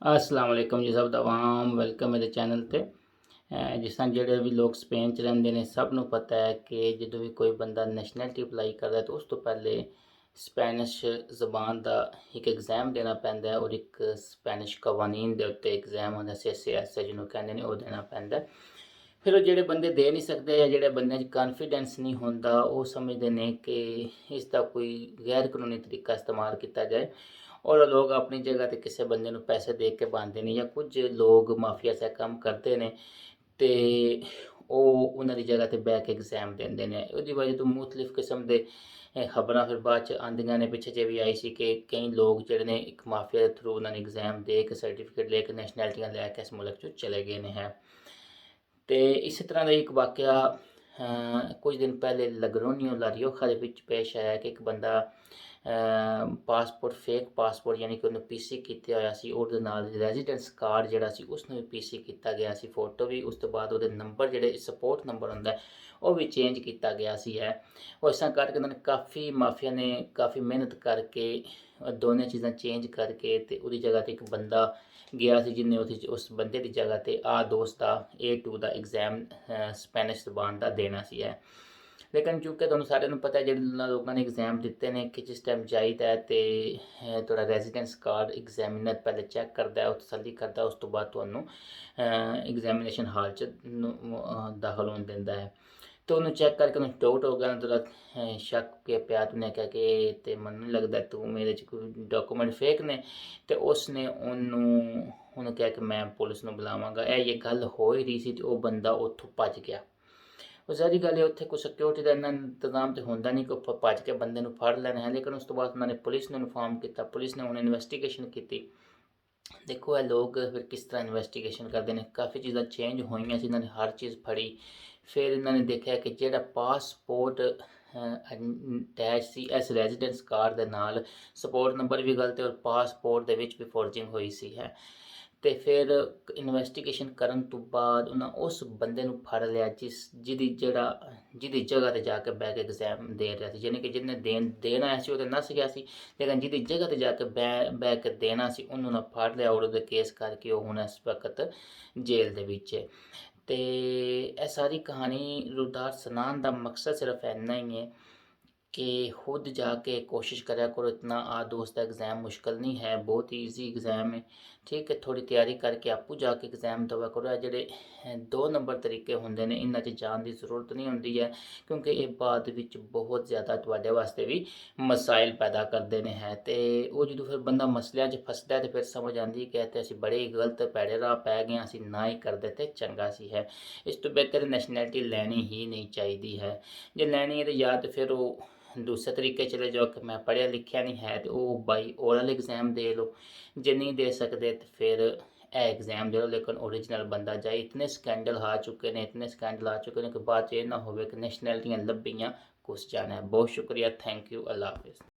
अस्सलाम वालेकुम जी, सब ਦਾ ਵਾਮ ਵੈਲਕਮ ਮੇਰੇ ਚੈਨਲ ਤੇ। ਜਿਸ ਤਰ੍ਹਾਂ ਜਿਹੜੇ ਵੀ ਲੋਕ ਸਪੇਨ 'ਚ ਰਹਿੰਦੇ ਨੇ ਸਭ ਨੂੰ ਪਤਾ ਹੈ ਕਿ ਜਦੋਂ ਵੀ ਕੋਈ ਬੰਦਾ ਨੈਸ਼ਨੈਲਿਟੀ ਅਪਲਾਈ ਕਰਦਾ ਤਾਂ ਉਸ ਤੋਂ ਪਹਿਲੇ ਸਪੈਨਿਸ਼ ਜ਼ਬਾਨ ਦਾ ਇੱਕ ਐਗਜ਼ਾਮ ਦੇਣਾ ਪੈਂਦਾ ਹੈ ਔਰ ਇੱਕ ਸਪੈਨਿਸ਼ ਕਵਾਨੀਨ ਦੇ ਉੱਤੇ ਐਗਜ਼ਾਮ ਹੁੰਦਾ CSS ਜਿਹਨੂੰ ਕਹਿੰਦੇ ਨੇ ਉਹ ਦੇਣਾ ਪੈਂਦਾ। ਫਿਰ ਉਹ ਜਿਹੜੇ ਬੰਦੇ ਦੇ ਨਹੀਂ ਸਕਦੇ ਜਾਂ ਜਿਹੜੇ ਬੰਦਿਆਂ 'ਚ ਕਾਨਫੀਡੈਂਸ ਨਹੀਂ ਹੁੰਦਾ ਉਹ ਸਮਝਦੇ ਨੇ ਕਿ ਇਸ ਦਾ ਕੋਈ ਗੈਰ ਕਾਨੂੰਨੀ ਤਰੀਕਾ ਇਸਤੇਮਾਲ ਕੀਤਾ ਜਾਏ ਔਰ ਲੋਕ ਆਪਣੀ ਜਗ੍ਹਾ ਤੇ ਕਿਸੇ ਬੰਦੇ ਨੂੰ ਪੈਸੇ ਦੇ ਕੇ ਪਾਉਂਦੇ ਨੇ ਜਾਂ ਕੁਝ ਲੋਕ ਮਾਫੀਆ ਸੇ ਕੰਮ ਕਰਦੇ ਨੇ ਤੇ ਉਹ ਉਹਨਾਂ ਦੀ ਜਗ੍ਹਾ ਤੇ ਬਹਿ ਕੇ ਐਗਜ਼ਾਮ ਦਿੰਦੇ ਨੇ। ਉਹਦੀ ਵਜ੍ਹਾ ਤੋਂ ਮੁxtਲਿਫ ਕਿਸਮ ਦੇ ਖਬਰਾਂ ਫਿਰ ਬਾਅਦ ਚ ਆਉਂਦੀਆਂ ਨੇ। ਪਿੱਛੇ ਜੇ ਵੀ ਆਈ ਸੀ ਕਿ ਕਈ ਲੋਕ ਜਿਹੜੇ ਨੇ ਇੱਕ ਮਾਫੀਆ ਦੇ ਥਰੂ ਉਹਨਾਂ ਨੇ ਐਗਜ਼ਾਮ ਦੇ ਕੇ ਸਰਟੀਫਿਕੇਟ ਲੈ ਕੇ ਨੈਸ਼ਨੈਲਿਟੀਆਂ ਲੈ ਕੇ ਇਸ ਮੁਲਕ ਚੋਂ ਚਲੇ ਗਏ ਨੇ ਹੈ। ਤੇ ਇਸੇ ਤਰ੍ਹਾਂ ਦਾ ਇੱਕ ਵਾਕਿਆ ਕੁਝ ਦਿਨ ਪਹਿਲੇ ਲਗਰੋਨੀਓ ਲਾਰੀਓਖਾ ਦੇ ਵਿੱਚ ਪੇਸ਼ ਆਇਆ ਕਿ ਇੱਕ ਬੰਦਾ ਪਾਸਪੋਰਟ ਫੇਕ ਪਾਸਪੋਰਟ ਯਾਨੀ ਕਿ ਉਹਨੂੰ ਪੀਸੀ ਕੀਤਾ ਹੋਇਆ ਸੀ, ਉਹਦੇ ਨਾਲ ਰੈਜ਼ੀਡੈਂਸ ਕਾਰਡ ਜਿਹੜਾ ਸੀ ਉਸਨੂੰ ਵੀ ਪੀਸੀ ਕੀਤਾ ਗਿਆ ਸੀ, ਫੋਟੋ ਵੀ। ਉਸ ਤੋਂ ਬਾਅਦ ਉਹਦੇ ਨੰਬਰ ਜਿਹੜੇ ਸਪੋਰਟ ਨੰਬਰ ਹੁੰਦਾ ਉਹ ਵੀ ਚੇਂਜ ਕੀਤਾ ਗਿਆ ਸੀ ਹੈ। ਉਹ ਇਸ ਤਰ੍ਹਾਂ ਕਰਕੇ ਉਹਨਾਂ ਨੇ ਕਾਫੀ ਮਾਫੀਆ ਨੇ ਕਾਫੀ ਮਿਹਨਤ ਕਰਕੇ ਦੋਨੇ ਚੀਜ਼ਾਂ ਚੇਂਜ ਕਰਕੇ ਤੇ ਉਹਦੀ ਜਗ੍ਹਾ ਤੇ ਇੱਕ ਬੰਦਾ ਗਿਆ ਸੀ ਜਿਹਨੇ ਉਸ ਬੰਦੇ ਦੀ ਜਗ੍ਹਾ ਤੇ ਦੋਸਤ ਦਾ A2 ਦਾ ਐਗਜ਼ਾਮ ਸਪੈਨਿਸ਼ ਜ਼ਬਾਨ ਦਾ ਦੇਣਾ ਸੀ ਹੈ। ਲੇਕਿਨ ਚूँकि ਤੁਹਾਨੂੰ ਸਾਰਿਆਂ ਨੂੰ ਪਤਾ ਜਿਹੜੇ ਲੋਕਾਂ ਨੇ ਐਗਜ਼ਾਮ ਦਿੱਤੇ ਨੇ ਕਿ ਜਿਸ ਟਾਈਮ ਜਾਈਦਾ ਹੈ ਤੇ ਤੁਹਾਡਾ ਰੈਜ਼ੀਡੈਂਸ ਕਾਰਡ ਐਗਜ਼ਾਮੀਨਰ ਪਹਿਲੇ ਚੈੱਕ ਕਰਦਾ, ਉਹ ਤਸੱਲੀ ਕਰਦਾ, ਉਸ ਤੋਂ ਬਾਅਦ ਤੁਹਾਨੂੰ ਐਗਜ਼ਾਮੀਨੇਸ਼ਨ ਹਾਲ 'ਚ ਦਾਖਲ ਹੋਣ ਦਿੰਦਾ ਹੈ। तो उन्होंने चेक करके उन्हें डाउट हो गया, थोड़ा शक के पिया। उन्हें कहा कि तो मन नहीं लगता तू मेरे कोई डॉकूमेंट फेक ने। तो उसने उन्होंने कहा कि मैं पुलिस में बुलावांगा। ये गल हो ही रही सी तो वह बंदा उत्थों भज गया। ਉਹ ਸਾਰੀ ਗੱਲ ਹੈ ਉੱਥੇ ਕੋਈ ਸਿਕਿਉਰਿਟੀ ਦਾ ਇੰਨਾ ਇੰਤਜ਼ਾਮ ਤਾਂ ਹੁੰਦਾ ਨਹੀਂ ਕਿ ਭੱਜ ਕੇ ਬੰਦੇ ਨੂੰ ਫੜ ਲੈਣਾ ਹੈ। ਲੇਕਿਨ ਉਸ ਤੋਂ ਬਾਅਦ ਉਹਨਾਂ ਨੇ ਪੁਲਿਸ ਨੂੰ ਇਨਫੋਰਮ ਕੀਤਾ, ਪੁਲਿਸ ਨੇ ਹੁਣ ਇਨਵੈਸਟੀਗੇਸ਼ਨ ਕੀਤੀ। ਦੇਖੋ ਇਹ ਲੋਕ ਫਿਰ ਕਿਸ ਤਰ੍ਹਾਂ ਇਨਵੈਸਟੀਗੇਸ਼ਨ ਕਰਦੇ ਨੇ। ਕਾफ़ੀ ਚੀਜ਼ਾਂ ਚੇਂਜ ਹੋਈਆਂ ਸੀ, ਇਹਨਾਂ ਨੇ ਹਰ ਚੀਜ਼ ਫੜੀ। ਫਿਰ ਇਹਨਾਂ ਨੇ ਦੇਖਿਆ ਕਿ ਜਿਹੜਾ ਪਾਸਪੋਰਟ ਅਟੈਚ ਸੀ ਇਸ ਰੈਜ਼ੀਡੈਂਸ ਕਾਰਡ ਦੇ ਨਾਲ ਸਪੋਰਟ ਨੰਬਰ ਵੀ ਗਲਤ ਔਰ ਪਾਸਪੋਰਟ ਦੇ ਵਿੱਚ ਵੀ ਫੋਰਜਿੰਗ ਹੋਈ ਸੀ ਹੈ। ਤੇ ਫਿਰ ਇਨਵੈਸਟੀਗੇਸ਼ਨ ਕਰਨ ਤੋਂ ਬਾਅਦ ਉਹਨਾਂ ਉਸ ਬੰਦੇ ਨੂੰ ਫੜ ਲਿਆ ਜਿਹਦੀ ਜਗ੍ਹਾ ਤੇ ਜਾ ਕੇ ਬਹਿ ਕੇ ਐਗਜ਼ਾਮ ਦੇ ਰਿਹਾ ਸੀ। ਯਾਨੀ ਕਿ ਜਿਹਨੇ ਦੇਣ ਆਇਆ ਸੀ ਉਹ ਤਾਂ ਨੱਸ ਗਿਆ ਸੀ, ਲੇਕਿਨ ਜਿਹਦੀ ਜਗ੍ਹਾ ਤੇ ਜਾ ਕੇ ਬਹਿ ਕੇ ਦੇਣਾ ਸੀ ਉਹਨੂੰ ਨਾ ਫੜ ਲਿਆ ਔਰ ਉਹਦੇ ਕੇਸ ਕਰਕੇ ਉਹ ਹੁਣ ਇਸ ਵਕਤ ਜੇਲ੍ਹ ਦੇ ਵਿੱਚ ਹੈ। ਤੇ ਇਹ ਸਾਰੀ ਕਹਾਣੀ ਰੂਦਾਰ ਸੁਣਾਉਣ ਦਾ ਮਕਸਦ ਸਿਰਫ ਇੰਨਾ ਹੀ ਹੈ कि खुद जाके कोशिश करा करो। इतना दोस्त एग्ज़ाम मुश्किल नहीं है, बहुत ईजी एग्ज़ाम है। ठीक है, थोड़ी तैयारी करके आपू जाके एग्ज़ाम दवा करो। जोड़े 2 नंबर तरीके होंगे ने इन्हां च जान की जरूरत नहीं होंदी है, क्योंकि ये बाद विच बहुत ज़्यादा तुहाडे वास्ते भी मसाइल पैदा करते हैं। तो वो जो फिर बंदा मसलियां च फसदा है तो फिर समझ आती है कि असीं बड़े गलत पैड़े राह पै गए, असीं ना ही करते तो चंगा सी है। इस तो बेहतर नैशनैलिटी लैनी ही नहीं चाहिए है। जे लैनी है तो या तो फिर वो दूसरे तरीके चले जाओ कि मैं पढ़िया लिखिया नहीं है तो वो बाई ओरल एग्ज़ाम दे लो। जे नहीं दे सकते तो फिर एग्ज़ाम दे लो, लेकिन ओरिजिनल बंदा जाए। इतने स्कैंडल आ चुके हैं, इतने स्कैंडल आ चुके हैं कि बाद ये ना हो कि नैशनैलिटियाँ लभियाँ कुछ जाना है। बहुत शुक्रिया, थैंक यू, अल्लाह हाफिज़।